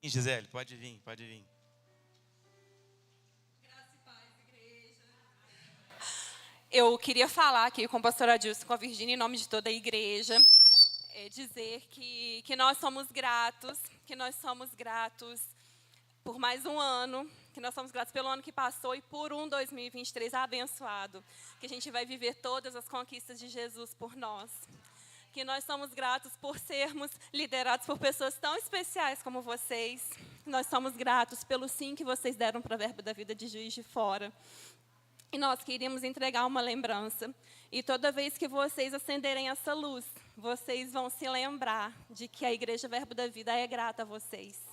Gisele, pode vir, pode vir. Eu queria falar aqui com a pastora Adilson, com a Virgínia, em nome de toda a igreja, dizer que nós somos gratos, por mais um ano, que nós somos gratos pelo ano que passou e por 2023 abençoado, que a gente vai viver todas as conquistas de Jesus por nós. Que nós somos gratos por sermos liderados por pessoas tão especiais como vocês. Nós somos gratos pelo sim que vocês deram para o Verbo da Vida de Juiz de Fora. E nós queríamos entregar uma lembrança. E toda vez que vocês acenderem essa luz, vocês vão se lembrar de que a Igreja Verbo da Vida é grata a vocês.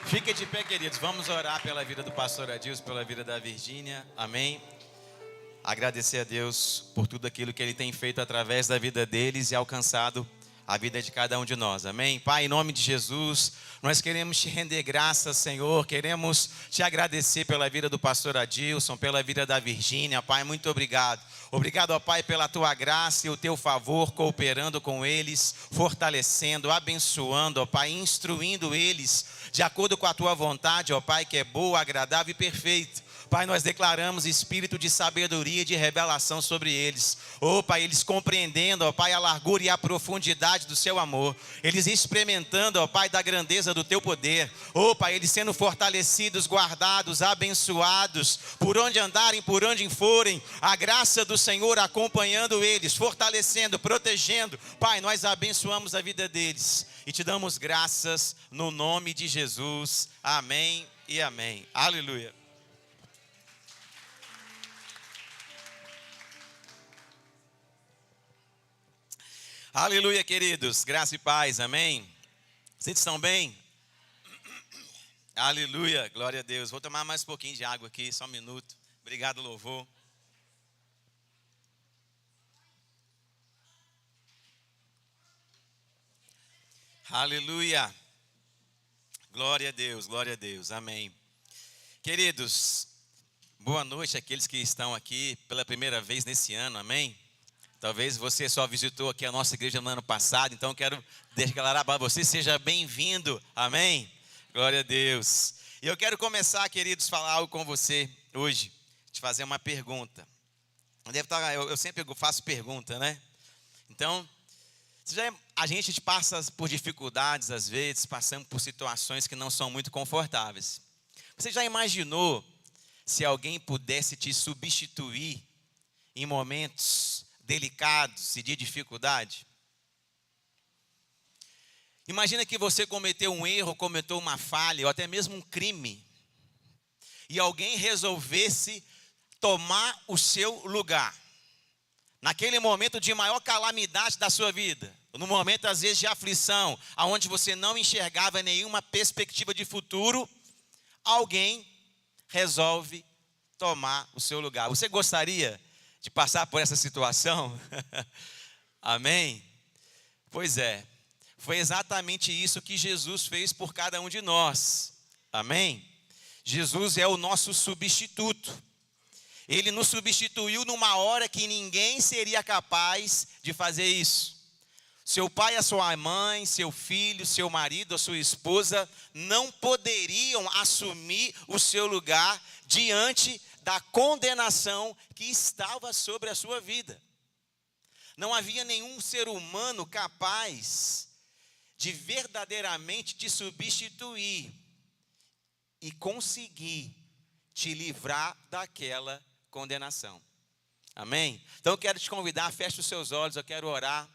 Fica de pé, queridos. Vamos orar pela vida do pastor Adilson, pela vida da Virgínia. Amém. Agradecer a Deus por tudo aquilo que Ele tem feito através da vida deles e alcançado a vida de cada um de nós. Amém. Pai, em nome de Jesus, nós queremos te render graças, Senhor. Queremos te agradecer pela vida do pastor Adilson, pela vida da Virgínia. Pai, muito obrigado. Obrigado, ó Pai, pela tua graça e o teu favor, cooperando com eles, fortalecendo, abençoando, ó Pai, instruindo eles de acordo com a tua vontade, ó Pai, que é boa, agradável e perfeita. Pai, nós declaramos espírito de sabedoria e de revelação sobre eles. Oh, Pai, eles compreendendo, ó Pai, a largura e a profundidade do seu amor. Eles experimentando, ó Pai, da grandeza do teu poder. Oh, Pai, eles sendo fortalecidos, guardados, abençoados, por onde andarem, por onde forem. A graça do Senhor acompanhando eles, fortalecendo, protegendo. Pai, nós abençoamos a vida deles e te damos graças no nome de Jesus. Amém e amém. Aleluia. Aleluia, queridos, graça e paz, amém? Vocês estão bem? Aleluia, glória a Deus. Vou tomar mais um pouquinho de água aqui, só um minuto. Obrigado, louvor. Aleluia, glória a Deus, amém. Queridos, boa noite àqueles que estão aqui pela primeira vez nesse ano, amém? Talvez você só visitou aqui a nossa igreja no ano passado, então quero declarar para você, seja bem-vindo, amém? Glória a Deus. E eu quero começar, queridos, falar algo com você hoje, te fazer uma pergunta. Eu sempre faço pergunta, né? Então, a gente passa por dificuldades às vezes, passamos por situações que não são muito confortáveis. Você já imaginou se alguém pudesse te substituir em momentos delicados e de dificuldade? Imagina que você cometeu um erro, cometeu uma falha ou até mesmo um crime e alguém resolvesse tomar o seu lugar naquele momento de maior calamidade da sua vida, no momento às vezes de aflição, aonde você não enxergava nenhuma perspectiva de futuro, alguém resolve tomar o seu lugar. Você gostaria de passar por essa situação? Amém? Pois é, foi exatamente isso que Jesus fez por cada um de nós. Amém? Jesus é o nosso substituto. Ele nos substituiu numa hora que ninguém seria capaz de fazer isso. Seu pai, a sua mãe, seu filho, seu marido, a sua esposa não poderiam assumir o seu lugar diante da condenação que estava sobre a sua vida. Não havia nenhum ser humano capaz de verdadeiramente te substituir e conseguir te livrar daquela condenação. Amém? Então eu quero te convidar, feche os seus olhos, eu quero orar,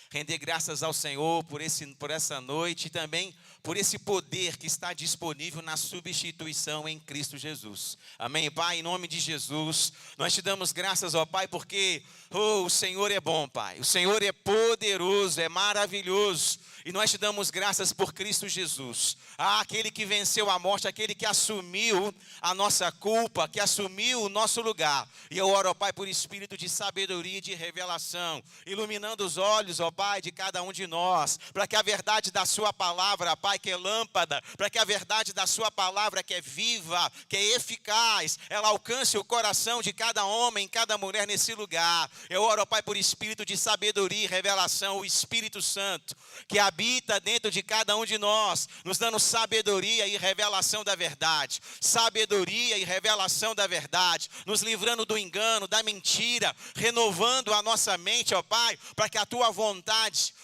render graças ao Senhor por essa noite e também por esse poder que está disponível na substituição em Cristo Jesus. Amém, Pai? Em nome de Jesus, nós te damos graças, ó Pai, porque o Senhor é bom, Pai. O Senhor é poderoso, é maravilhoso. E nós te damos graças por Cristo Jesus. Aquele que venceu a morte, aquele que assumiu a nossa culpa, que assumiu o nosso lugar. E eu oro, ó Pai, por espírito de sabedoria e de revelação, iluminando os olhos, ó Pai, de cada um de nós, para que a verdade da sua palavra, Pai, que é lâmpada, para que a verdade da sua palavra, que é viva, que é eficaz, ela alcance o coração de cada homem, cada mulher nesse lugar. Eu oro, ó Pai, por espírito de sabedoria e revelação, o Espírito Santo, que habita dentro de cada um de nós, nos dando sabedoria e revelação da verdade. Sabedoria e revelação da verdade, nos livrando do engano, da mentira, renovando a nossa mente, ó Pai, para que a tua vontade,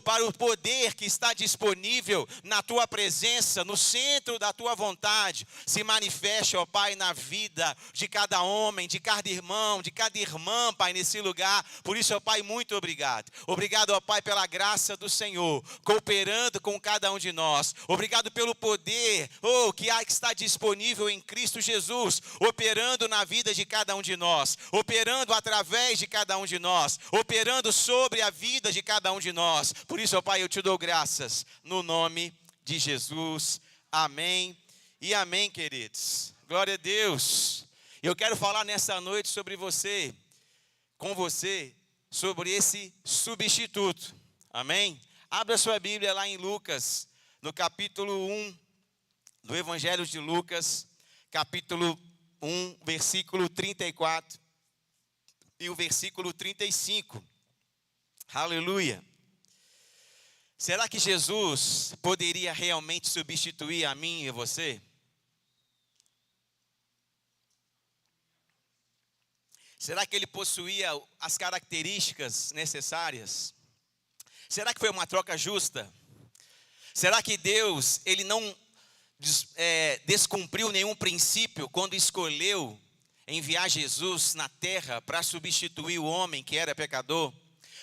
para o poder que está disponível na tua presença, no centro da tua vontade, se manifeste, ó Pai, na vida de cada homem, de cada irmão, de cada irmã, Pai, nesse lugar. Por isso, ó Pai, muito obrigado. Obrigado, ó Pai, pela graça do Senhor, cooperando com cada um de nós. Obrigado pelo poder, que está disponível em Cristo Jesus, operando na vida de cada um de nós, operando através de cada um de nós, operando sobre a vida de cada um de nós. Por isso, ó Pai, eu te dou graças, no nome de Jesus. Amém e amém, queridos. Glória a Deus. Eu quero falar nessa noite sobre você, com você, sobre esse substituto. Amém? Abra sua Bíblia lá em Lucas, no capítulo 1 do Evangelho de Lucas, capítulo 1, versículo 34 e o versículo 35. Aleluia. Será que Jesus poderia realmente substituir a mim e você? Será que ele possuía as características necessárias? Será que foi uma troca justa? Será que Deus, ele não descumpriu nenhum princípio quando escolheu enviar Jesus na terra para substituir o homem que era pecador?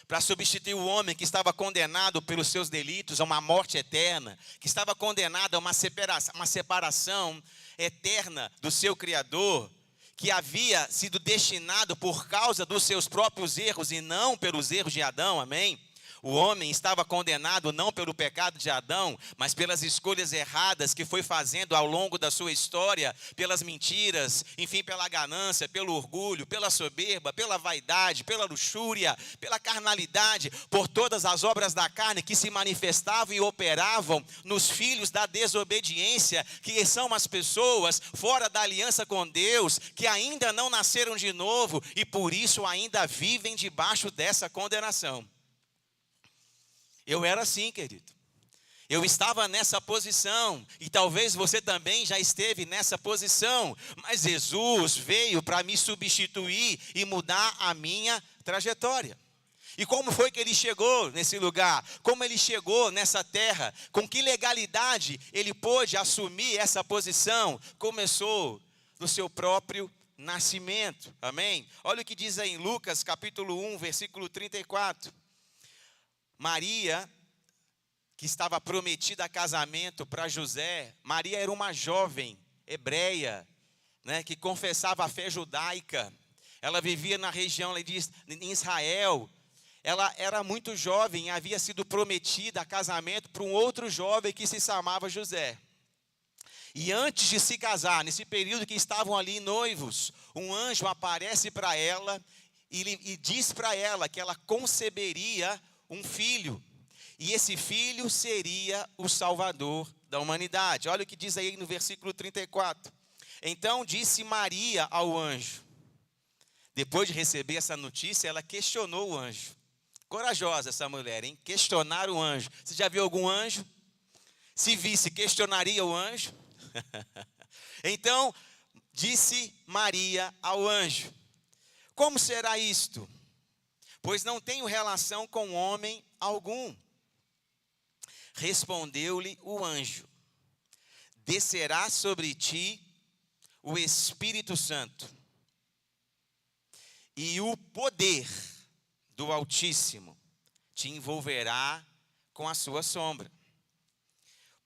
Para substituir o homem que estava condenado pelos seus delitos a uma morte eterna, que estava condenado a uma separação eterna do seu Criador, que havia sido destinado por causa dos seus próprios erros e não pelos erros de Adão, amém? O homem estava condenado não pelo pecado de Adão, mas pelas escolhas erradas que foi fazendo ao longo da sua história, pelas mentiras, enfim, pela ganância, pelo orgulho, pela soberba, pela vaidade, pela luxúria, pela carnalidade, por todas as obras da carne que se manifestavam e operavam nos filhos da desobediência, que são as pessoas fora da aliança com Deus, que ainda não nasceram de novo e por isso ainda vivem debaixo dessa condenação. Eu era assim, querido. Eu estava nessa posição, e talvez você também já esteve nessa posição, mas Jesus veio para me substituir e mudar a minha trajetória. E como foi que ele chegou nesse lugar? Como ele chegou nessa terra? Com que legalidade ele pôde assumir essa posição? Começou no seu próprio nascimento, amém? Olha o que diz aí em Lucas capítulo 1, versículo 34. Maria, que estava prometida a casamento para José, Maria era uma jovem hebreia, né, que confessava a fé judaica. Ela vivia na região em Israel. Ela era muito jovem, havia sido prometida a casamento para um outro jovem que se chamava José. E antes de se casar, nesse período que estavam ali noivos, um anjo aparece para ela e diz para ela que ela conceberia um filho, e esse filho seria o Salvador da humanidade. Olha o que diz aí no versículo 34. Então disse Maria ao anjo. Depois de receber essa notícia, ela questionou o anjo. Corajosa essa mulher, hein? Questionar o anjo. Você já viu algum anjo? Se visse, questionaria o anjo? Então disse Maria ao anjo: como será isto? Pois não tenho relação com homem algum. Respondeu-lhe o anjo: descerá sobre ti o Espírito Santo, e o poder do Altíssimo te envolverá com a sua sombra.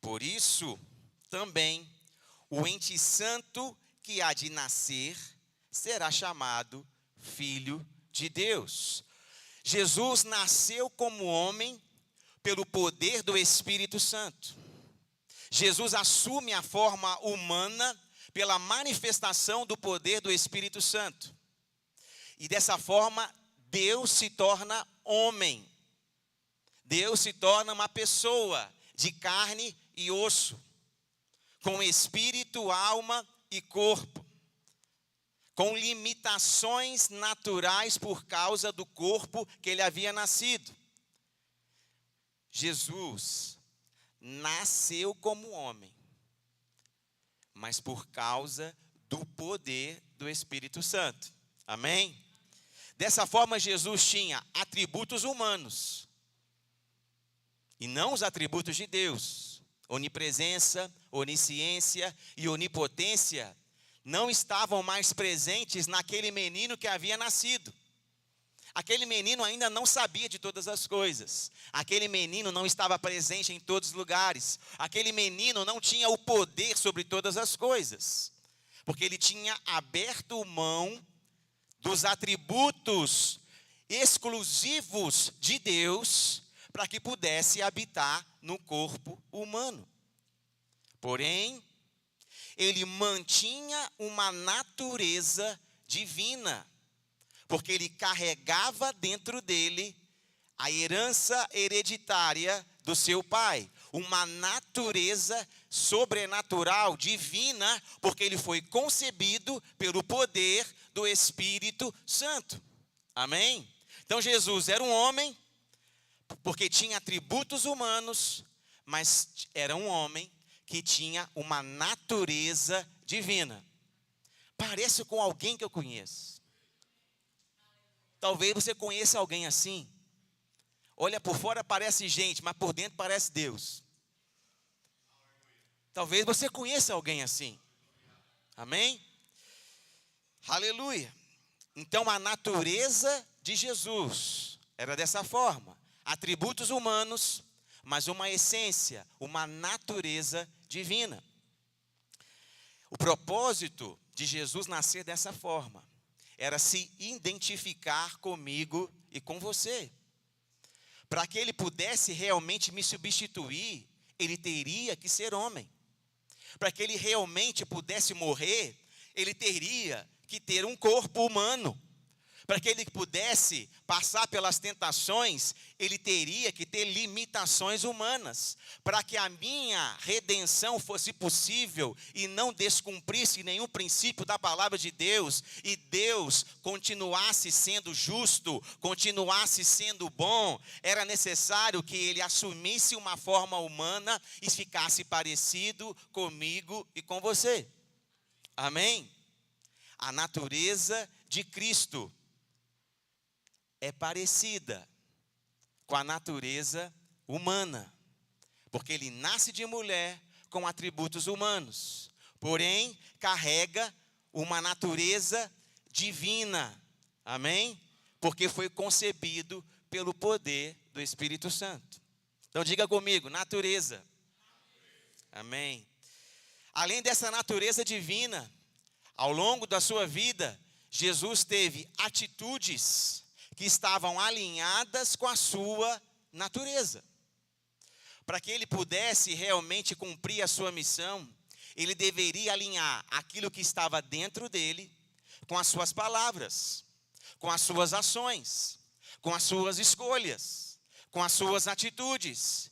Por isso, também, o ente santo que há de nascer será chamado Filho de Deus. Jesus nasceu como homem pelo poder do Espírito Santo. Jesus assume a forma humana pela manifestação do poder do Espírito Santo. E dessa forma, Deus se torna homem. Deus se torna uma pessoa de carne e osso, com espírito, alma e corpo, com limitações naturais por causa do corpo que ele havia nascido. Jesus nasceu como homem, mas por causa do poder do Espírito Santo. Amém? Dessa forma, Jesus tinha atributos humanos e não os atributos de Deus. Onipresença, onisciência e onipotência não estavam mais presentes naquele menino que havia nascido. Aquele menino ainda não sabia de todas as coisas. Aquele menino não estava presente em todos os lugares. Aquele menino não tinha o poder sobre todas as coisas. Porque ele tinha aberto mão dos atributos exclusivos de Deus para que pudesse habitar no corpo humano. Porém, ele mantinha uma natureza divina, porque ele carregava dentro dele a herança hereditária do seu pai, uma natureza sobrenatural, divina, porque ele foi concebido pelo poder do Espírito Santo. Amém? Então Jesus era um homem, porque tinha atributos humanos, mas era um homem que tinha uma natureza divina. Parece com alguém que eu conheço. Talvez você conheça alguém assim. Olha, por fora parece gente, mas por dentro parece Deus. Talvez você conheça alguém assim. Amém? Aleluia. Então a natureza de Jesus era dessa forma. Atributos humanos, mas uma essência, uma natureza divina. O propósito de Jesus nascer dessa forma era se identificar comigo e com você. Para que ele pudesse realmente me substituir, ele teria que ser homem. Para que ele realmente pudesse morrer, ele teria que ter um corpo humano. Para que ele pudesse passar pelas tentações, ele teria que ter limitações humanas. Para que a minha redenção fosse possível e não descumprisse nenhum princípio da palavra de Deus, e Deus continuasse sendo justo, continuasse sendo bom, era necessário que ele assumisse uma forma humana e ficasse parecido comigo e com você. Amém? A natureza de Cristo é parecida com a natureza humana, porque ele nasce de mulher com atributos humanos, porém carrega uma natureza divina. Amém? Porque foi concebido pelo poder do Espírito Santo. Então diga comigo, natureza. Amém. Além dessa natureza divina, ao longo da sua vida, Jesus teve atitudes que estavam alinhadas com a sua natureza. Para que ele pudesse realmente cumprir a sua missão, ele deveria alinhar aquilo que estava dentro dele com as suas palavras, com as suas ações, com as suas escolhas, com as suas atitudes.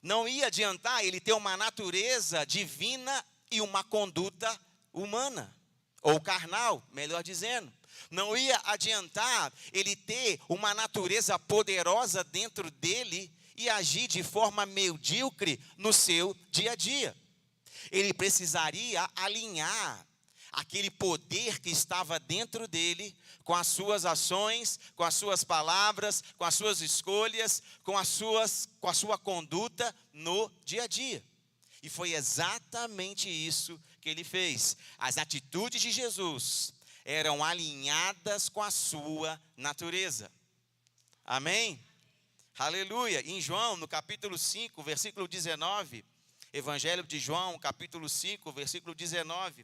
Não ia adiantar ele ter uma natureza divina e uma conduta humana, ou carnal, melhor dizendo. Não ia adiantar ele ter uma natureza poderosa dentro dele e agir de forma medíocre no seu dia a dia. Ele precisaria alinhar aquele poder que estava dentro dele com as suas ações, com as suas palavras, com as suas escolhas, com a sua conduta no dia a dia. E foi exatamente isso que ele fez. As atitudes de Jesus eram alinhadas com a sua natureza. Amém? Aleluia. Em João, no capítulo 5, versículo 19, Evangelho de João, capítulo 5, versículo 19,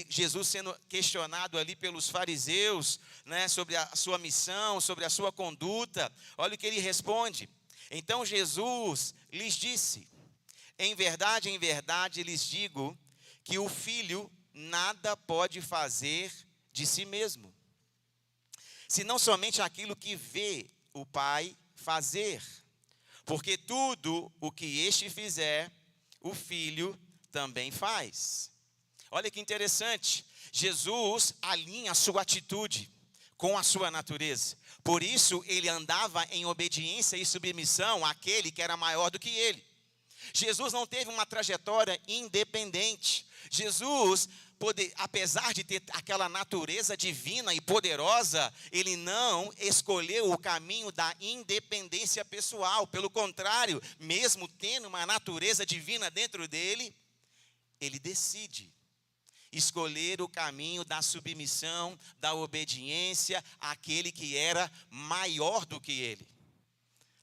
Jesus sendo questionado ali pelos fariseus, né, sobre a sua missão, sobre a sua conduta, olha o que ele responde. Então Jesus lhes disse: em verdade lhes digo que o filho nada pode fazer de si mesmo, senão somente aquilo que vê o Pai fazer. Porque tudo o que este fizer, o filho também faz. Olha que interessante, Jesus alinha a sua atitude com a sua natureza. Por isso ele andava em obediência e submissão àquele que era maior do que ele. Jesus não teve uma trajetória independente. Jesus, apesar de ter aquela natureza divina e poderosa, ele não escolheu o caminho da independência pessoal. Pelo contrário, mesmo tendo uma natureza divina dentro dele, ele decide escolher o caminho da submissão, da obediência àquele que era maior do que ele.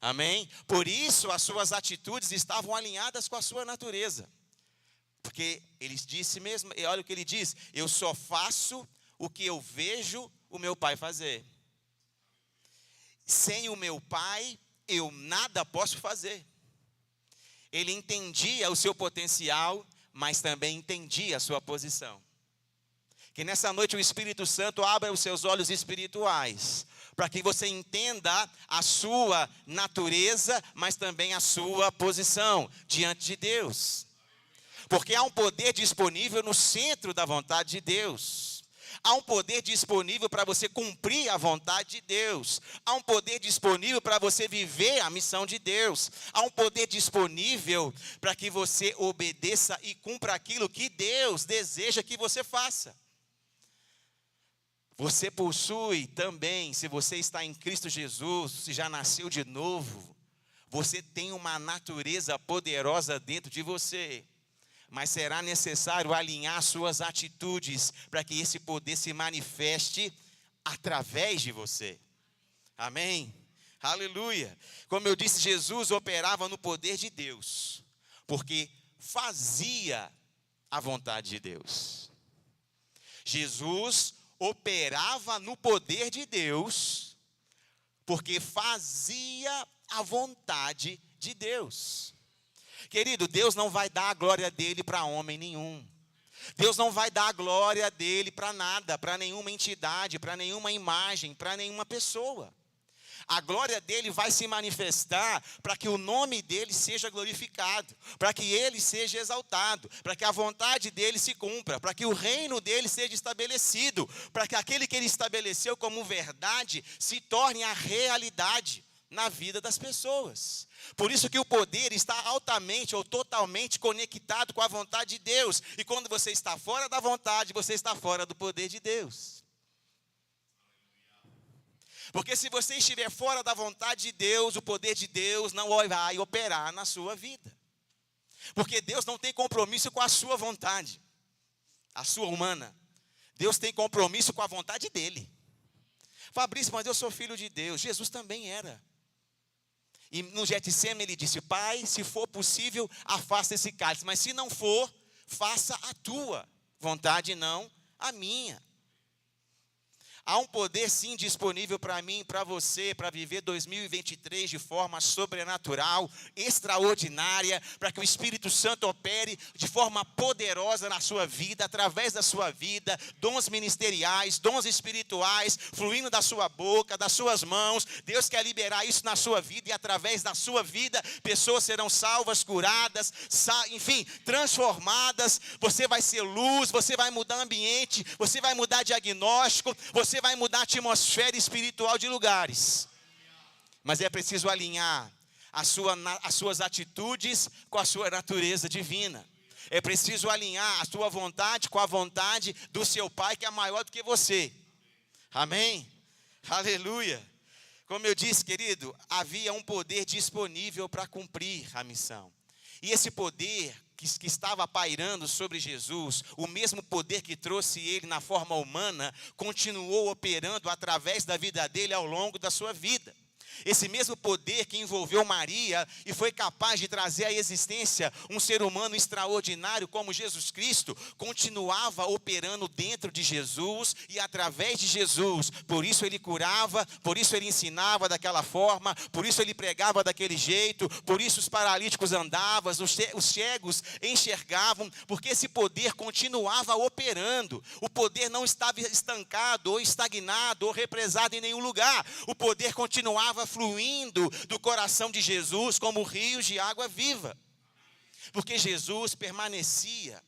Amém? Por isso as suas atitudes estavam alinhadas com a sua natureza. Porque ele disse mesmo, e olha o que ele diz: eu só faço o que eu vejo o meu pai fazer. Sem o meu pai, eu nada posso fazer. Ele entendia o seu potencial, mas também entendia a sua posição. Que nessa noite o Espírito Santo abra os seus olhos espirituais, para que você entenda a sua natureza, mas também a sua posição diante de Deus. Porque há um poder disponível no centro da vontade de Deus. Há um poder disponível para você cumprir a vontade de Deus. Há um poder disponível para você viver a missão de Deus. Há um poder disponível para que você obedeça e cumpra aquilo que Deus deseja que você faça. Você possui também, se você está em Cristo Jesus, se já nasceu de novo, você tem uma natureza poderosa dentro de você. Mas será necessário alinhar suas atitudes para que esse poder se manifeste através de você. Amém? Aleluia. Como eu disse, Jesus operava no poder de Deus, porque fazia a vontade de Deus. Jesus operava no poder de Deus, porque fazia a vontade de Deus. Querido, Deus não vai dar a glória dele para homem nenhum. Deus não vai dar a glória dele para nada, para nenhuma entidade, para nenhuma imagem, para nenhuma pessoa. A glória dele vai se manifestar para que o nome dele seja glorificado, para que ele seja exaltado, para que a vontade dele se cumpra, para que o reino dele seja estabelecido, para que aquele que ele estabeleceu como verdade se torne a realidade na vida das pessoas. Por isso que o poder está altamente ou totalmente conectado com a vontade de Deus. E quando você está fora da vontade, você está fora do poder de Deus. Porque se você estiver fora da vontade de Deus, o poder de Deus não vai operar na sua vida. Porque Deus não tem compromisso com a sua vontade, a sua humana. Deus tem compromisso com a vontade dele. Fabrício, mas eu sou filho de Deus. Jesus também era. E no Getsemane ele disse: Pai, se for possível, afasta esse cálice. Mas se não for, faça a tua vontade, não a minha. Há um poder sim disponível para mim e para você, para viver 2023 de forma sobrenatural, extraordinária, para que o Espírito Santo opere de forma poderosa na sua vida, através da sua vida, dons ministeriais, dons espirituais, fluindo da sua boca, das suas mãos. Deus quer liberar isso na sua vida e através da sua vida, pessoas serão salvas, curadas, enfim, transformadas. Você vai ser luz, você vai mudar ambiente, você vai mudar diagnóstico, você vai mudar a atmosfera espiritual de lugares. Mas é preciso alinhar as suas atitudes com a sua natureza divina. É preciso alinhar a sua vontade com a vontade do seu Pai, que é maior do que você. Amém? Aleluia. Como eu disse, querido, havia um poder disponível para cumprir a missão. E esse poder que estava pairando sobre Jesus, o mesmo poder que trouxe ele na forma humana, continuou operando através da vida dele ao longo da sua vida. Esse mesmo poder que envolveu Maria e foi capaz de trazer à existência um ser humano extraordinário como Jesus Cristo, continuava operando dentro de Jesus e através de Jesus. Por isso ele curava, por isso ele ensinava daquela forma, por isso ele pregava daquele jeito, por isso os paralíticos andavam, os cegos enxergavam, porque esse poder continuava operando. O poder não estava estancado ou estagnado ou represado em nenhum lugar. O poder continuava fluindo do coração de Jesus como rios de água viva. Porque Jesus permanecia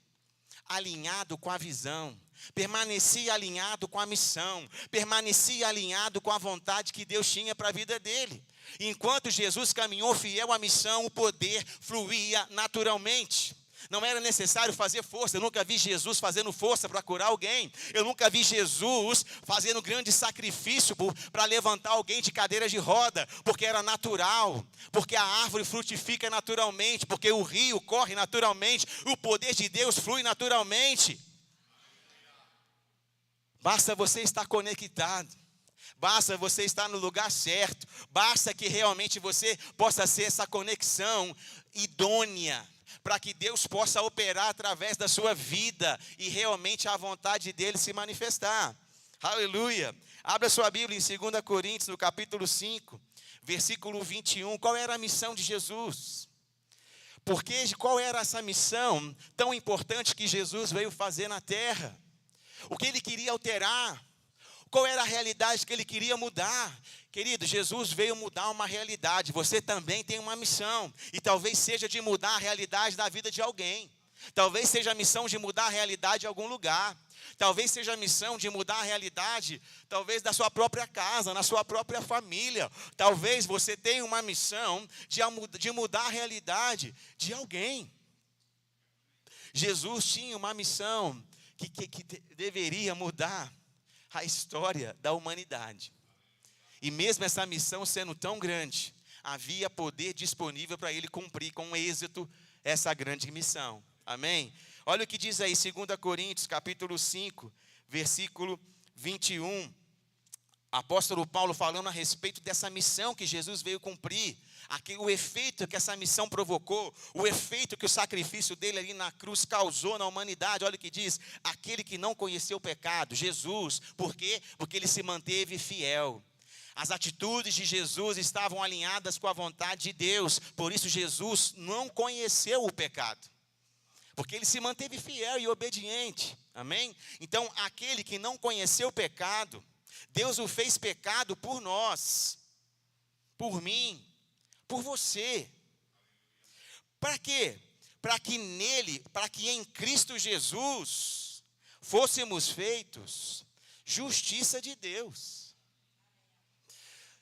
alinhado com a visão, permanecia alinhado com a missão, permanecia alinhado com a vontade que Deus tinha para a vida dele. Enquanto Jesus caminhou fiel à missão, o poder fluía naturalmente. Não era necessário fazer força. Eu nunca vi Jesus fazendo força para curar alguém. Eu nunca vi Jesus fazendo grande sacrifício para levantar alguém de cadeira de roda, porque era natural, porque a árvore frutifica naturalmente, porque o rio corre naturalmente, o poder de Deus flui naturalmente. Basta você estar conectado, basta você estar no lugar certo, basta que realmente você possa ser essa conexão idônea, para que Deus possa operar através da sua vida e realmente a vontade dele se manifestar. Aleluia. Abra sua Bíblia em 2 Coríntios, no capítulo 5, versículo 21. Qual era a missão de Jesus? Porque qual era essa missão tão importante que Jesus veio fazer na terra? O que ele queria alterar? Qual era a realidade que ele queria mudar? Querido, Jesus veio mudar uma realidade. Você também tem uma missão. E talvez seja de mudar a realidade da vida de alguém. Talvez seja a missão de mudar a realidade de algum lugar. Talvez seja a missão de mudar a realidade, talvez da sua própria casa, na sua própria família. Talvez você tenha uma missão de mudar a realidade de alguém. Jesus tinha uma missão que deveria mudar a história da humanidade. E mesmo essa missão sendo tão grande, havia poder disponível para ele cumprir com êxito essa grande missão. Amém? Olha o que diz aí, 2 Coríntios, capítulo 5, versículo 21. Apóstolo Paulo falando a respeito dessa missão que Jesus veio cumprir, o efeito que essa missão provocou, o efeito que o sacrifício dele ali na cruz causou na humanidade. Olha o que diz: aquele que não conheceu o pecado, Jesus. Por quê? Porque ele se manteve fiel. As atitudes de Jesus estavam alinhadas com a vontade de Deus. Por isso Jesus não conheceu o pecado, porque ele se manteve fiel e obediente. Amém? Então aquele que não conheceu o pecado, Deus o fez pecado por nós, por mim, por você. Para quê? Para que em Cristo Jesus fôssemos feitos justiça de Deus.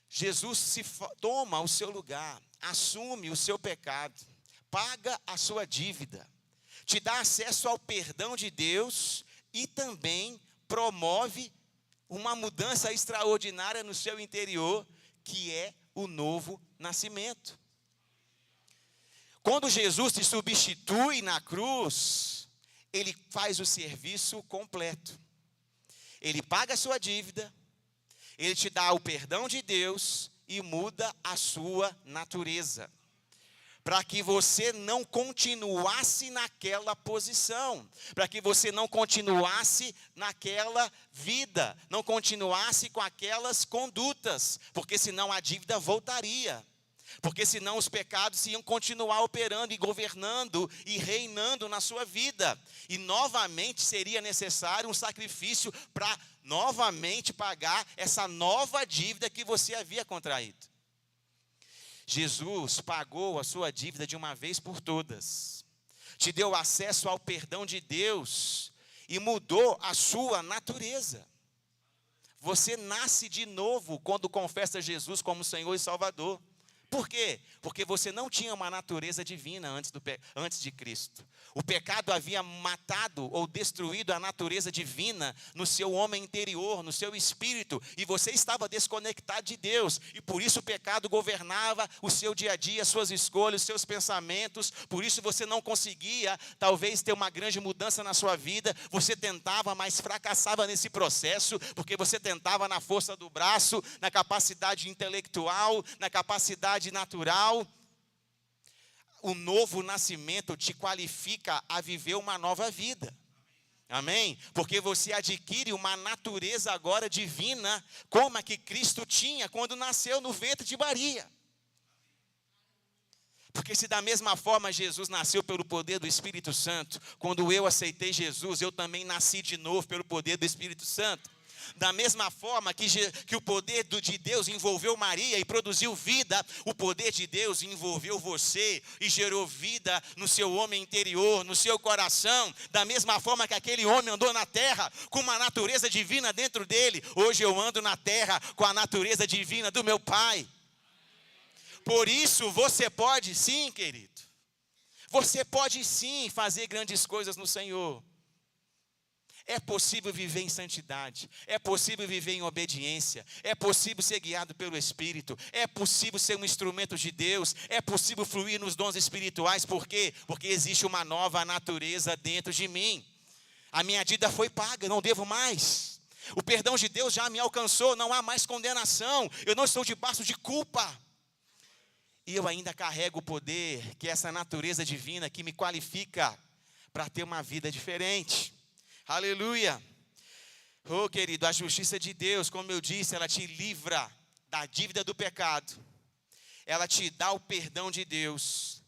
Jesus toma o seu lugar, assume o seu pecado, paga a sua dívida, te dá acesso ao perdão de Deus e também promove uma mudança extraordinária no seu interior, que é o novo nascimento. Quando Jesus te substitui na cruz, ele faz o serviço completo. Ele paga a sua dívida, ele te dá o perdão de Deus e muda a sua natureza, para que você não continuasse naquela posição, para que você não continuasse naquela vida, não continuasse com aquelas condutas, porque senão a dívida voltaria, porque senão os pecados iam continuar operando e governando e reinando na sua vida, e novamente seria necessário um sacrifício para novamente pagar essa nova dívida que você havia contraído. Jesus pagou a sua dívida de uma vez por todas, te deu acesso ao perdão de Deus e mudou a sua natureza. Você nasce de novo quando confessa Jesus como Senhor e Salvador. Por quê? Porque você não tinha uma natureza divina antes de Cristo. O pecado havia matado ou destruído a natureza divina no seu homem interior, no seu espírito. E você estava desconectado de Deus. E por isso o pecado governava o seu dia a dia, suas escolhas, seus pensamentos. Por isso você não conseguia, talvez, ter uma grande mudança na sua vida. Você tentava, mas fracassava nesse processo. Porque você tentava na força do braço, na capacidade intelectual, na capacidade natural. O novo nascimento te qualifica a viver uma nova vida. Amém? Porque você adquire uma natureza agora divina, como a que Cristo tinha quando nasceu no ventre de Maria. Porque se da mesma forma Jesus nasceu pelo poder do Espírito Santo, quando eu aceitei Jesus, eu também nasci de novo pelo poder do Espírito Santo. Da mesma forma que o poder de Deus envolveu Maria e produziu vida, o poder de Deus envolveu você e gerou vida no seu homem interior, no seu coração. Da mesma forma que aquele homem andou na terra com uma natureza divina dentro dele, hoje eu ando na terra com a natureza divina do meu Pai. Por isso você pode sim, querido. Você pode sim fazer grandes coisas no Senhor. É possível viver em santidade, é possível viver em obediência, é possível ser guiado pelo Espírito, é possível ser um instrumento de Deus, é possível fluir nos dons espirituais. Por quê? Porque existe uma nova natureza dentro de mim. A minha dívida foi paga, não devo mais. O perdão de Deus já me alcançou, não há mais condenação, eu não estou debaixo de culpa. E eu ainda carrego o poder, que é essa natureza divina que me qualifica para ter uma vida diferente. Aleluia. Oh, querido, a justiça de Deus, como eu disse, ela te livra da dívida do pecado. Ela te dá o perdão de Deus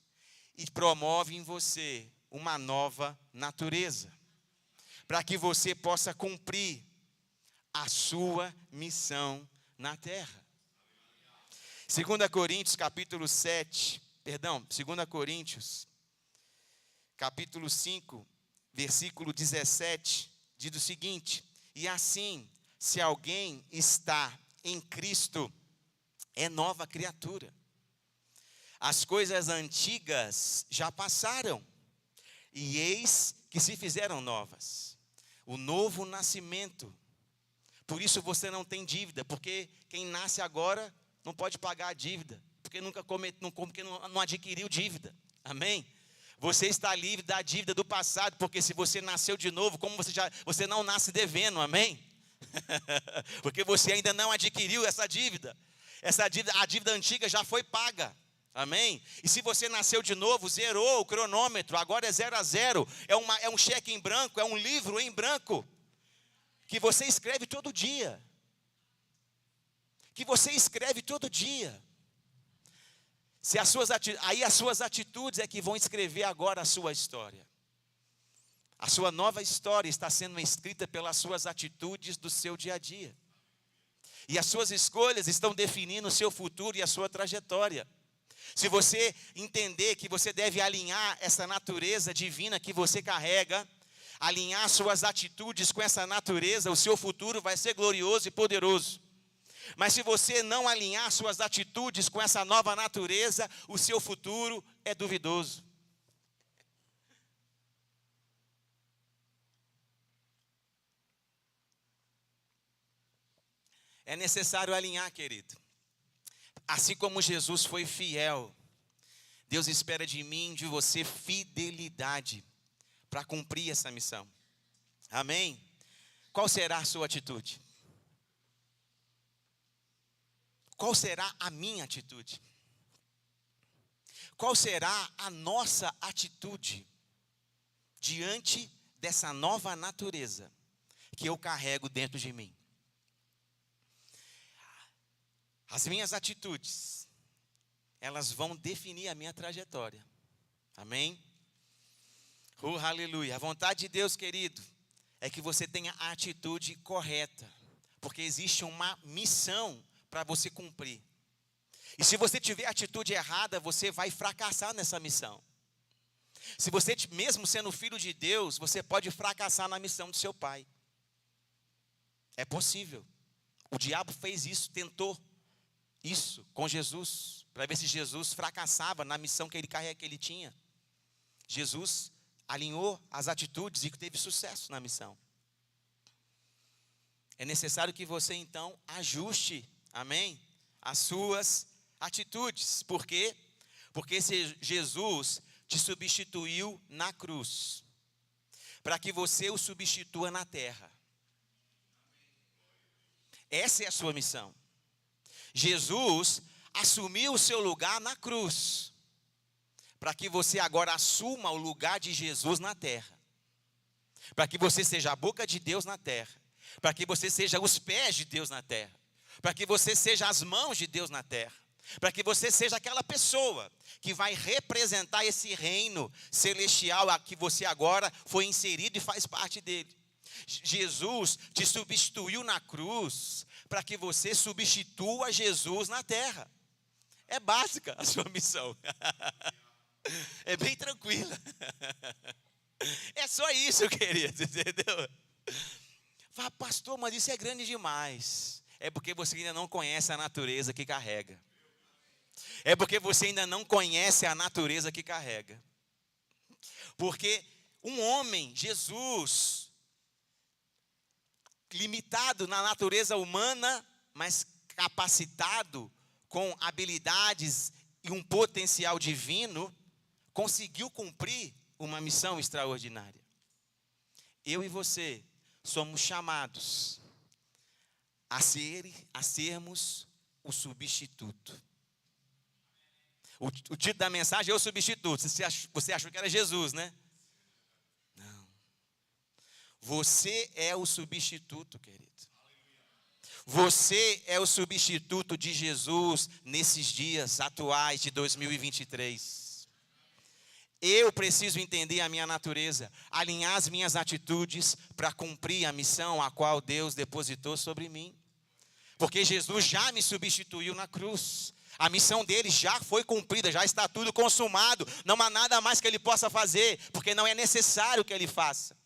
e promove em você uma nova natureza, para que você possa cumprir a sua missão na terra. 2 Coríntios, capítulo 5, versículo 17, diz o seguinte: e assim, se alguém está em Cristo, é nova criatura. As coisas antigas já passaram, e eis que se fizeram novas. O novo nascimento. Por isso você não tem dívida, porque quem nasce agora não pode pagar a dívida, porque não adquiriu dívida. Amém? Você está livre da dívida do passado, porque se você nasceu de novo, você não nasce devendo, amém? Porque você ainda não adquiriu essa dívida. A dívida antiga já foi paga, amém? E se você nasceu de novo, zerou o cronômetro, agora é 0 a 0, é um cheque em branco, é um livro em branco, que você escreve todo dia. Aí as suas atitudes é que vão escrever agora a sua história. A sua nova história está sendo escrita pelas suas atitudes do seu dia a dia. E as suas escolhas estão definindo o seu futuro e a sua trajetória. Se você entender que você deve alinhar essa natureza divina que você carrega, alinhar suas atitudes com essa natureza, o seu futuro vai ser glorioso e poderoso. Mas se você não alinhar suas atitudes com essa nova natureza, o seu futuro é duvidoso. É necessário alinhar, querido. Assim como Jesus foi fiel, Deus espera de mim, de você, fidelidade para cumprir essa missão. Amém? Qual será a sua atitude? Qual será a minha atitude? Qual será a nossa atitude diante dessa nova natureza que eu carrego dentro de mim? As minhas atitudes, elas vão definir a minha trajetória. Amém? Aleluia. A vontade de Deus, querido, é que você tenha a atitude correta, porque existe uma missão para você cumprir. E se você tiver a atitude errada, você vai fracassar nessa missão. Se você, mesmo sendo filho de Deus, você pode fracassar na missão do seu pai. É possível. O diabo fez isso, tentou isso com Jesus, para ver se Jesus fracassava na missão que ele tinha. Jesus alinhou as atitudes e teve sucesso na missão. É necessário que você então ajuste, amém, as suas atitudes. Por quê? Porque Jesus te substituiu na cruz, para que você o substitua na terra. Essa é a sua missão. Jesus assumiu o seu lugar na cruz, para que você agora assuma o lugar de Jesus na terra, para que você seja a boca de Deus na terra, para que você seja os pés de Deus na terra, para que você seja as mãos de Deus na terra, para que você seja aquela pessoa que vai representar esse reino celestial a que você agora foi inserido e faz parte dele. Jesus te substituiu na cruz para que você substitua Jesus na terra. É básica a sua missão. É bem tranquila. É só isso, querido, entendeu? Fala, pastor, mas isso é grande demais. É porque você ainda não conhece a natureza que carrega. É porque você ainda não conhece a natureza que carrega. Porque um homem, Jesus, limitado na natureza humana, mas capacitado com habilidades e um potencial divino, conseguiu cumprir uma missão extraordinária. Eu e você somos chamados a sermos o substituto. O título da mensagem é o substituto. Você achou que era Jesus, né? Não. Você é o substituto, querido. Você é o substituto de Jesus nesses dias atuais de 2023. Eu preciso entender a minha natureza, alinhar as minhas atitudes para cumprir a missão a qual Deus depositou sobre mim. Porque Jesus já me substituiu na cruz. A missão dele já foi cumprida, já está tudo consumado. Não há nada mais que ele possa fazer, porque não é necessário que ele faça.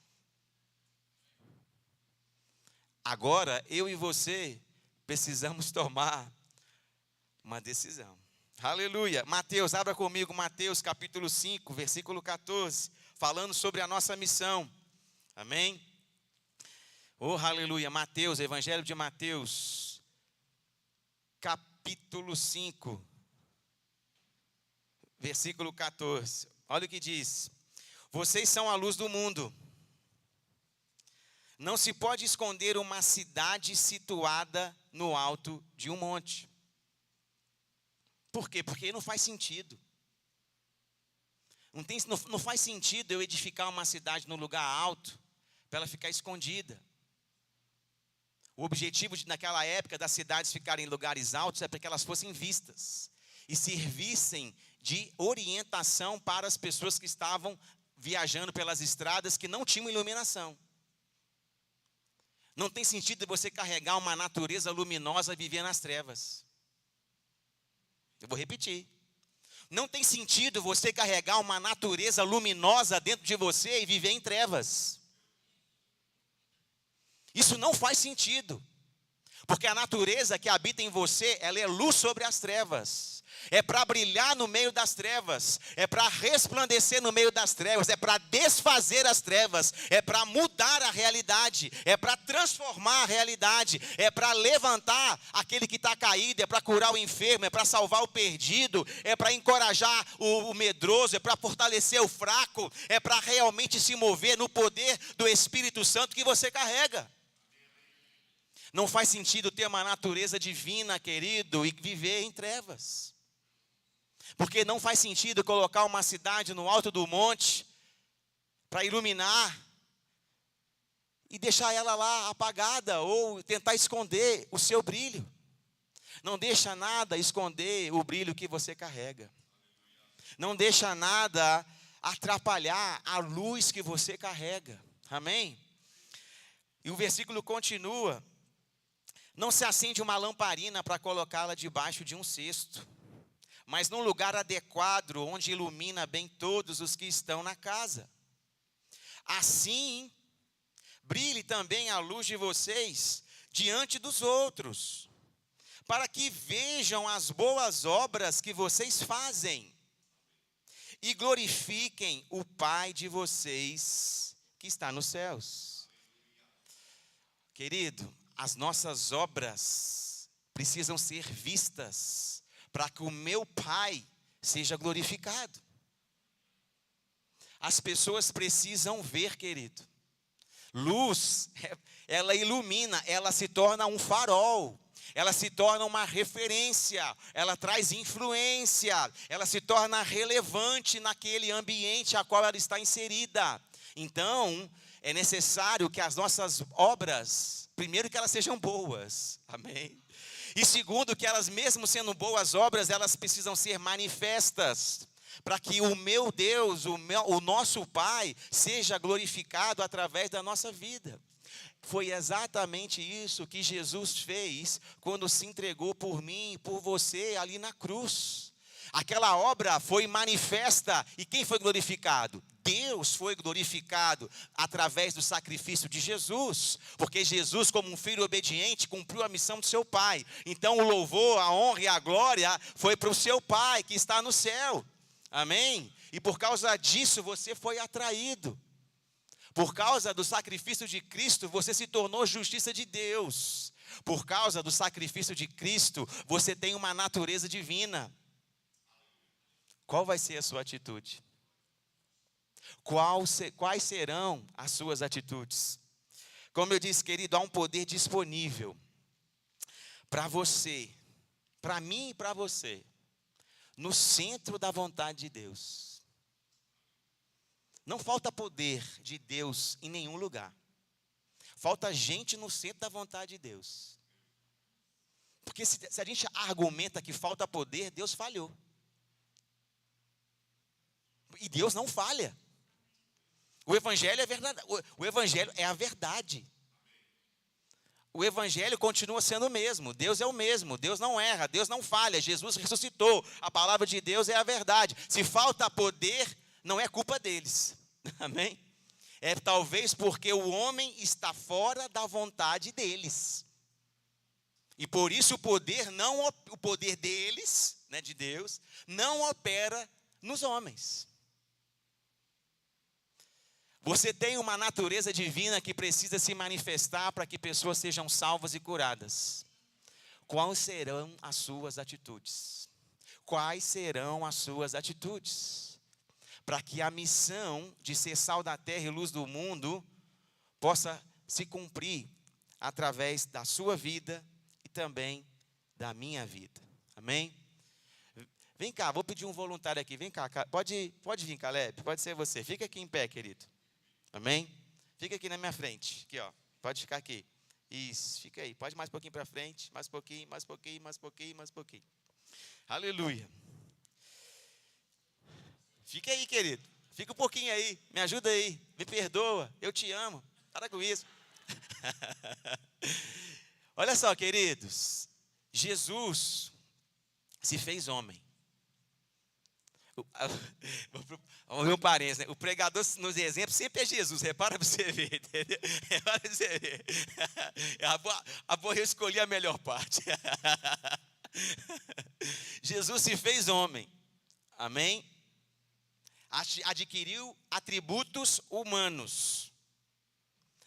Agora, eu e você precisamos tomar uma decisão. Aleluia. Mateus, abra comigo Mateus capítulo 5, versículo 14, falando sobre a nossa missão. Amém? Oh, aleluia. Mateus, Evangelho de Mateus, capítulo 5, versículo 14. Olha o que diz. Vocês são a luz do mundo. Não se pode esconder uma cidade situada no alto de um monte. Por quê? Porque não faz sentido. Não faz sentido eu edificar uma cidade no lugar alto para ela ficar escondida. O objetivo naquela época das cidades ficarem em lugares altos é para que elas fossem vistas e servissem de orientação para as pessoas que estavam viajando pelas estradas que não tinham iluminação. Não tem sentido você carregar uma natureza luminosa e viver nas trevas. Eu vou repetir. Não tem sentido você carregar uma natureza luminosa dentro de você e viver em trevas. Isso não faz sentido. Porque a natureza que habita em você, ela é luz sobre as trevas. É para brilhar no meio das trevas. É para resplandecer no meio das trevas. É para desfazer as trevas. É para mudar a realidade. É para transformar a realidade. É para levantar aquele que está caído. É para curar o enfermo. É para salvar o perdido. É para encorajar o medroso. É para fortalecer o fraco. É para realmente se mover no poder do Espírito Santo que você carrega. Não faz sentido ter uma natureza divina, querido, e viver em trevas. Porque não faz sentido colocar uma cidade no alto do monte para iluminar e deixar ela lá apagada ou tentar esconder o seu brilho. Não deixa nada esconder o brilho que você carrega. Não deixa nada atrapalhar a luz que você carrega. Amém? E o versículo continua. Não se acende uma lamparina para colocá-la debaixo de um cesto, mas num lugar adequado, onde ilumina bem todos os que estão na casa. Assim, brilhe também a luz de vocês diante dos outros, para que vejam as boas obras que vocês fazem e glorifiquem o Pai de vocês que está nos céus. Querido, as nossas obras precisam ser vistas para que o meu Pai seja glorificado. As pessoas precisam ver, querido. Luz, ela ilumina, ela se torna um farol. Ela se torna uma referência, ela traz influência, ela se torna relevante naquele ambiente a qual ela está inserida. Então, é necessário que as nossas obras, primeiro que elas sejam boas, amém? E segundo, que elas mesmo sendo boas obras, elas precisam ser manifestas, para que o meu Deus, o nosso Pai, seja glorificado através da nossa vida. Foi exatamente isso que Jesus fez quando se entregou por mim e por você ali na cruz. Aquela obra foi manifesta e quem foi glorificado? Deus foi glorificado através do sacrifício de Jesus, porque Jesus, como um filho obediente, cumpriu a missão do seu Pai. Então o louvor, a honra e a glória foi para o seu Pai que está no céu. Amém? E por causa disso você foi atraído. Por causa do sacrifício de Cristo, você se tornou justiça de Deus. Por causa do sacrifício de Cristo, você tem uma natureza divina. Qual vai ser a sua atitude? Quais serão as suas atitudes? Como eu disse, querido, há um poder disponível para você, para mim e para você, no centro da vontade de Deus. Não falta poder de Deus em nenhum lugar. Falta gente no centro da vontade de Deus. Porque se a gente argumenta que falta poder, Deus falhou. E Deus não falha. O Evangelho é verdade. O Evangelho é a verdade. O Evangelho continua sendo o mesmo. Deus é o mesmo. Deus não erra. Deus não falha. Jesus ressuscitou. A palavra de Deus é a verdade. Se falta poder, não é culpa deles, amém? É talvez porque o homem está fora da vontade deles. E por isso o poder deles, né, de Deus, não opera nos homens. Você tem uma natureza divina que precisa se manifestar para que pessoas sejam salvas e curadas. Quais serão as suas atitudes? Quais serão as suas atitudes? Para que a missão de ser sal da terra e luz do mundo possa se cumprir através da sua vida e também da minha vida. Amém? Vem cá, vou pedir um voluntário aqui. Vem cá, pode vir, Caleb, pode ser você. Fica aqui em pé, querido. Amém? Fica aqui na minha frente. Aqui, ó. Pode ficar aqui. Isso, fica aí. Pode mais um pouquinho para frente. Mais um pouquinho, mais um pouquinho, mais um pouquinho, mais um pouquinho. Aleluia. Fica aí, querido. Fica um pouquinho aí. Me ajuda aí. Me perdoa. Eu te amo. Para com isso. Olha só, queridos. Jesus se fez homem. Vamos ver um parênteses, né? O pregador nos exemplos sempre é Jesus. Repara para você ver, entendeu? Repara para você ver. Eu escolhi a melhor parte. Jesus se fez homem. Amém? Adquiriu atributos humanos,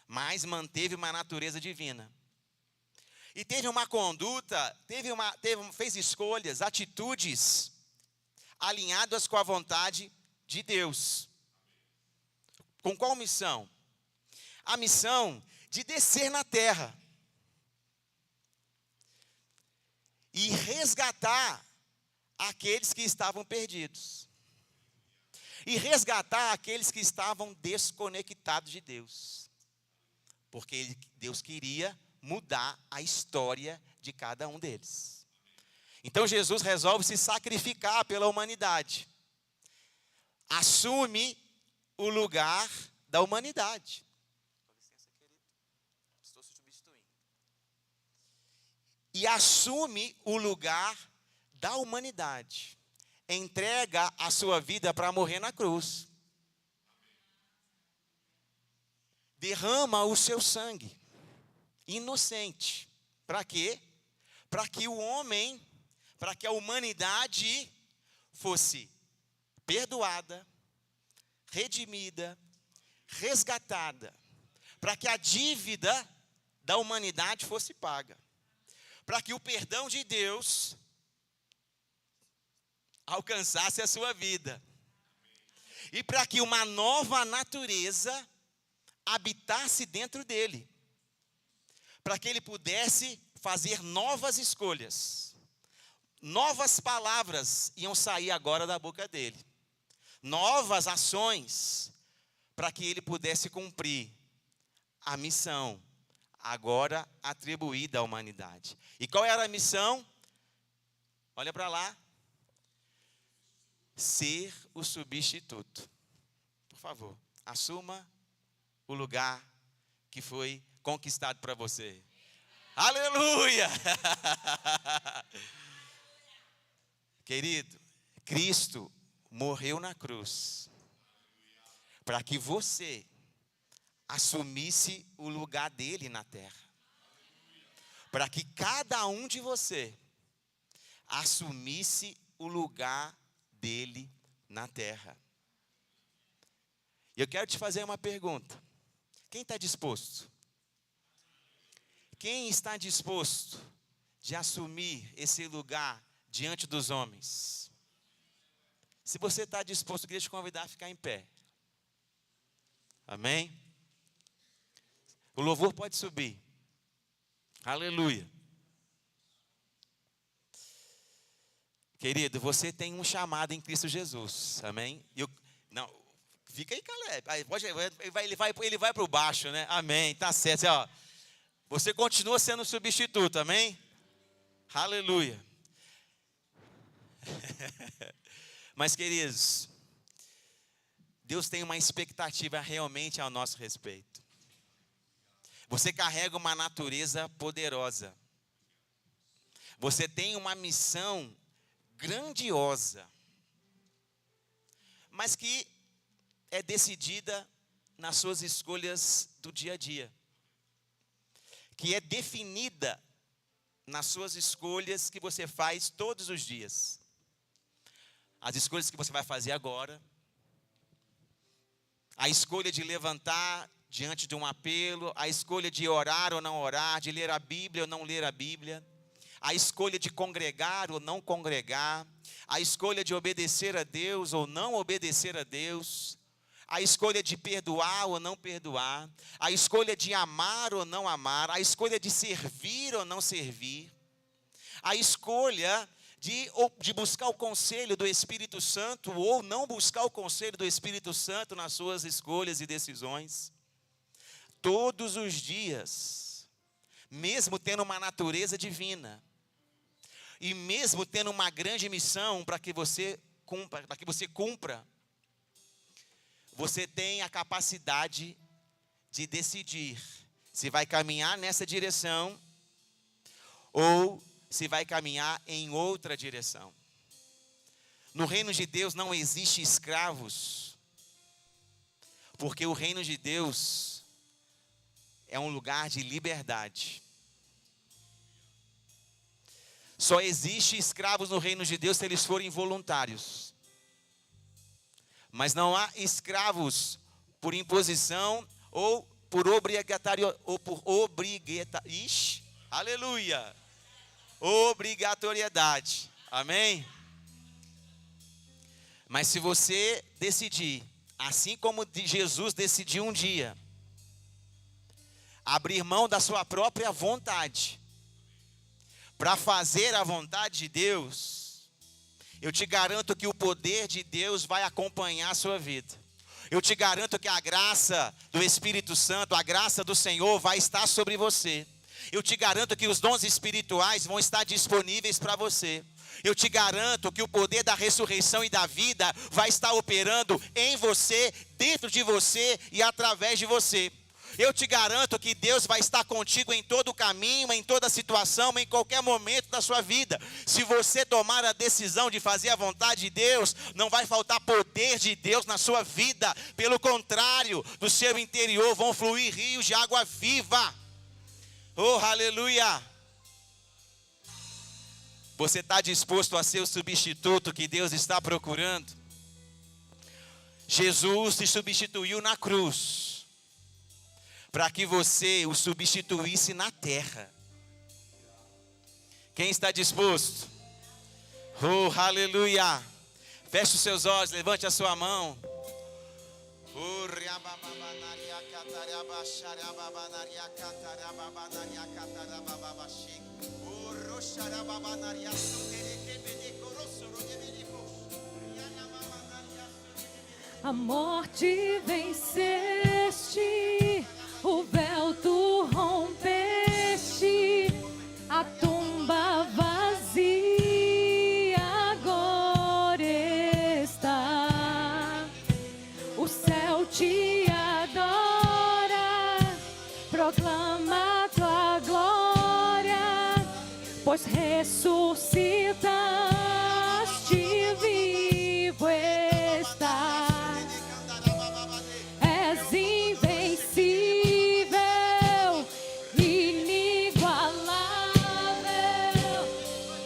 mas manteve uma natureza divina. E teve uma conduta, fez escolhas, atitudes alinhadas com a vontade de Deus. Com qual missão? A missão de descer na terra e resgatar aqueles que estavam perdidos. E resgatar aqueles que estavam desconectados de Deus. Porque Deus queria mudar a história de cada um deles. Então Jesus resolve se sacrificar pela humanidade. Assume o lugar da humanidade. Com licença, querido. Estou substituindo. E assume o lugar da humanidade. Entrega a sua vida para morrer na cruz. Derrama o seu sangue. Inocente. Para quê? Para que o homem, para que a humanidade fosse perdoada, redimida, resgatada, para que a dívida da humanidade fosse paga, para que o perdão de Deus alcançasse a sua vida, e para que uma nova natureza habitasse dentro dele, para que ele pudesse fazer novas escolhas. Novas palavras iam sair agora da boca dele. Novas ações, para que ele pudesse cumprir a missão agora atribuída à humanidade. E qual era a missão? Olha para lá. Ser o substituto. Por favor, assuma o lugar que foi conquistado para você. Aleluia! Querido, Cristo morreu na cruz para que você assumisse o lugar dele na terra. Para que cada um de você assumisse o lugar dele na terra. Eu quero te fazer uma pergunta. Quem está disposto? Quem está disposto de assumir esse lugar diante dos homens? Se você está disposto, eu queria te convidar a ficar em pé. Amém? O louvor pode subir. Aleluia. Querido, você tem um chamado em Cristo Jesus. Amém? Não, fica aí, Caleb. Ele vai para o baixo, né? Amém. Tá certo. Ó, você continua sendo substituto. Amém? Aleluia. Mas, queridos, Deus tem uma expectativa realmente ao nosso respeito. Você carrega uma natureza poderosa. Você tem uma missão grandiosa, mas que é decidida nas suas escolhas do dia a dia, que é definida nas suas escolhas que você faz todos os dias. As escolhas que você vai fazer agora, a escolha de levantar diante de um apelo, a escolha de orar ou não orar, de ler a Bíblia ou não ler a Bíblia, a escolha de congregar ou não congregar, a escolha de obedecer a Deus ou não obedecer a Deus, a escolha de perdoar ou não perdoar, a escolha de amar ou não amar, a escolha de servir ou não servir, a escolha de buscar o conselho do Espírito Santo ou não buscar o conselho do Espírito Santo nas suas escolhas e decisões. Todos os dias, mesmo tendo uma natureza divina, e mesmo tendo uma grande missão para que você cumpra, você tem a capacidade de decidir se vai caminhar nessa direção ou se vai caminhar em outra direção. No reino de Deus não existe escravos, porque o reino de Deus é um lugar de liberdade. Só existe escravos no reino de Deus se eles forem voluntários. Mas não há escravos por imposição ou por obrigatoriedade. Amém? Mas se você decidir, assim como Jesus decidiu um dia, abrir mão da sua própria vontade para fazer a vontade de Deus, eu te garanto que o poder de Deus vai acompanhar a sua vida. Eu te garanto que a graça do Espírito Santo, a graça do Senhor vai estar sobre você. Eu te garanto que os dons espirituais vão estar disponíveis para você. Eu te garanto que o poder da ressurreição e da vida vai estar operando em você, dentro de você e através de você. Eu te garanto que Deus vai estar contigo em todo o caminho, em toda situação, em qualquer momento da sua vida. Se você tomar a decisão de fazer a vontade de Deus, não vai faltar poder de Deus na sua vida. Pelo contrário, do seu interior vão fluir rios de água viva. Oh, aleluia! Você está disposto a ser o substituto que Deus está procurando? Jesus te substituiu na cruz, para que você o substituísse na terra. Quem está disposto? Oh, aleluia! Feche os seus olhos, levante a sua mão. A morte venceste, o véu tu rompeste, a tumba vazia agora está. O céu te adora, proclama tua glória, pois ressuscitaste, vivo está. És invencível, inigualável,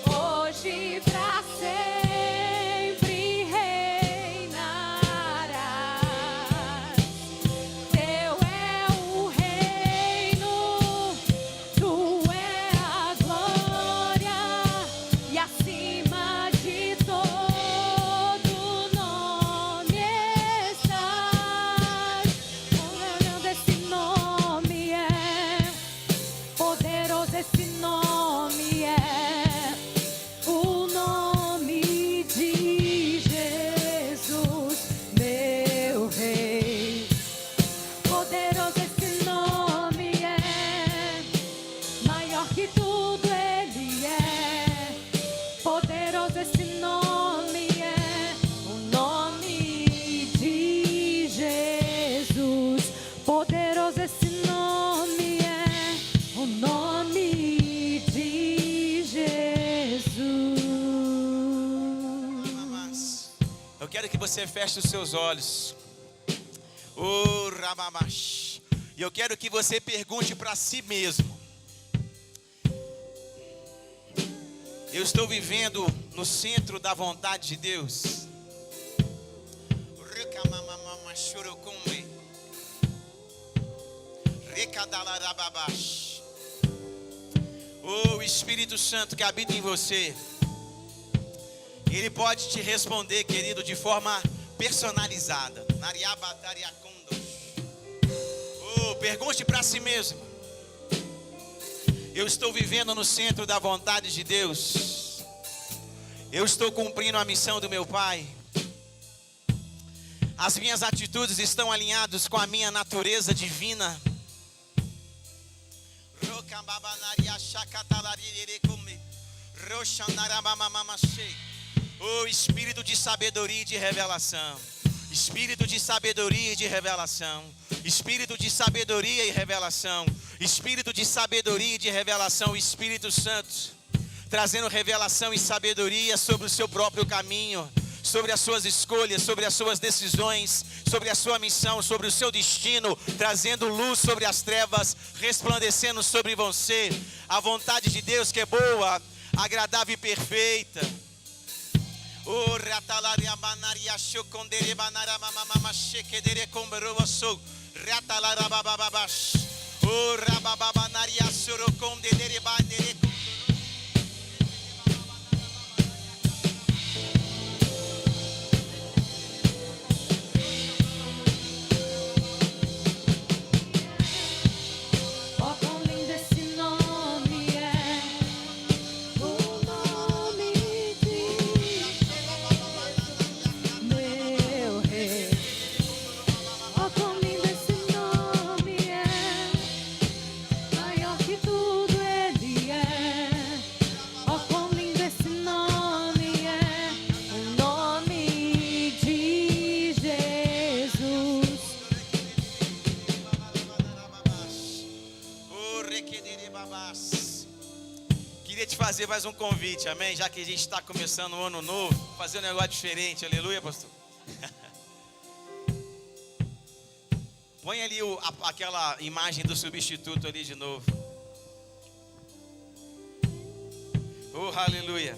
hoje pra sempre reinarás. Teu é o reino, tu é a glória, e acima de todo nome estás. Olhando esse nome é poderoso, esse nome é o nome de Jesus, meu Rei. Poderoso esse nome é, maior que tudo ele é. Poderoso esse nome é, o nome de Jesus. Poderoso esse nome é, o nome de Jesus. Eu quero que você feche os seus olhos. Oh, Rababash. E eu quero que você pergunte para si mesmo: eu estou vivendo no centro da vontade de Deus? Oh, Espírito Santo que habita em você, Ele pode te responder, querido, de forma personalizada. Oh, pergunte para si mesmo: eu estou vivendo no centro da vontade de Deus? Eu estou cumprindo a missão do meu Pai? As minhas atitudes estão alinhadas com a minha natureza divina? Oh, espírito de sabedoria e de revelação. Espírito de sabedoria e de revelação. Espírito de sabedoria e revelação. Espírito de sabedoria e de revelação. Espírito Santo, trazendo revelação e sabedoria sobre o seu próprio caminho, sobre as suas escolhas, sobre as suas decisões, sobre a sua missão, sobre o seu destino, trazendo luz sobre as trevas, resplandecendo sobre você a vontade de Deus que é boa, agradável e perfeita. Oh, ratalaria banaria chocondere banara mama chekedere comberoso ratalara bababash. Oh, rababanaria sorocondere bandere. Oh, quão lindo esse nome é, o nome de meu Rei. Oh, quão lindo esse nome é, maior que tudo ele é. Oh, quão lindo esse nome é, o nome de Jesus. Queria te fazer mais um convite, amém? Já que a gente está começando um ano novo, fazer um negócio diferente, aleluia, pastor. Põe ali aquela imagem do substituto ali de novo. Oh, aleluia.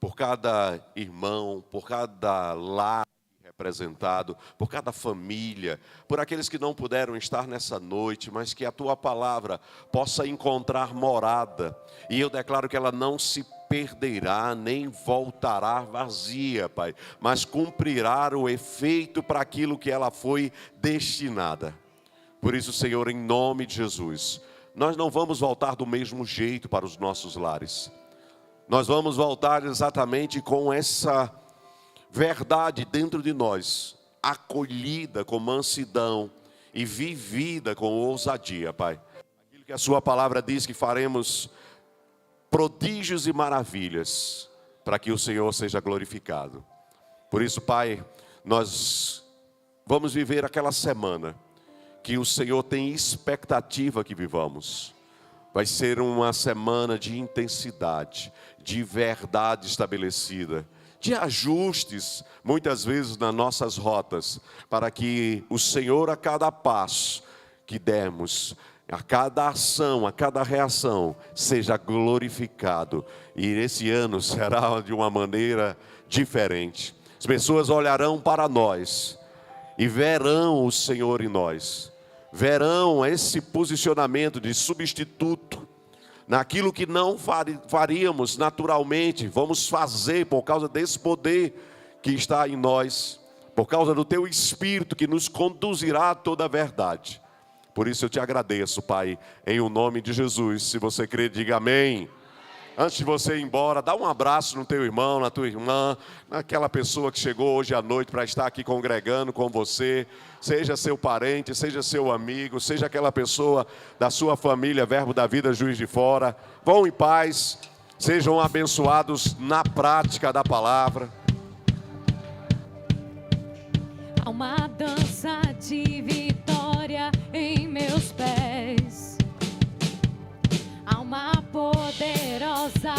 por cada irmão, por cada lar representado, por cada família, por aqueles que não puderam estar nessa noite, mas que a tua palavra possa encontrar morada. E eu declaro que ela não se perderá, nem voltará vazia, Pai, mas cumprirá o efeito para aquilo que ela foi destinada. Por isso, Senhor, em nome de Jesus, nós não vamos voltar do mesmo jeito para os nossos lares. Nós vamos voltar exatamente com essa verdade dentro de nós, acolhida com mansidão e vivida com ousadia, Pai. Aquilo que a sua palavra diz que faremos prodígios e maravilhas para que o Senhor seja glorificado. Por isso, Pai, nós vamos viver aquela semana que o Senhor tem expectativa que vivamos. Vai ser uma semana de intensidade, de verdade estabelecida, de ajustes, muitas vezes nas nossas rotas, para que o Senhor, a cada passo que dermos, a cada ação, a cada reação, seja glorificado. E esse ano será de uma maneira diferente. As pessoas olharão para nós e verão o Senhor em nós. Verão esse posicionamento de substituto. Naquilo que não faríamos naturalmente, vamos fazer por causa desse poder que está em nós, por causa do teu Espírito que nos conduzirá a toda a verdade. Por isso eu te agradeço, Pai, em o nome de Jesus. Se você crê, diga amém. Antes de você ir embora, dá um abraço no teu irmão, na tua irmã, naquela pessoa que chegou hoje à noite para estar aqui congregando com você. Seja seu parente, seja seu amigo, seja aquela pessoa da sua família, Verbo da Vida, Juiz de Fora. Vão em paz, sejam abençoados na prática da palavra. Há uma dança de vitória em meus pés. Há uma poderosa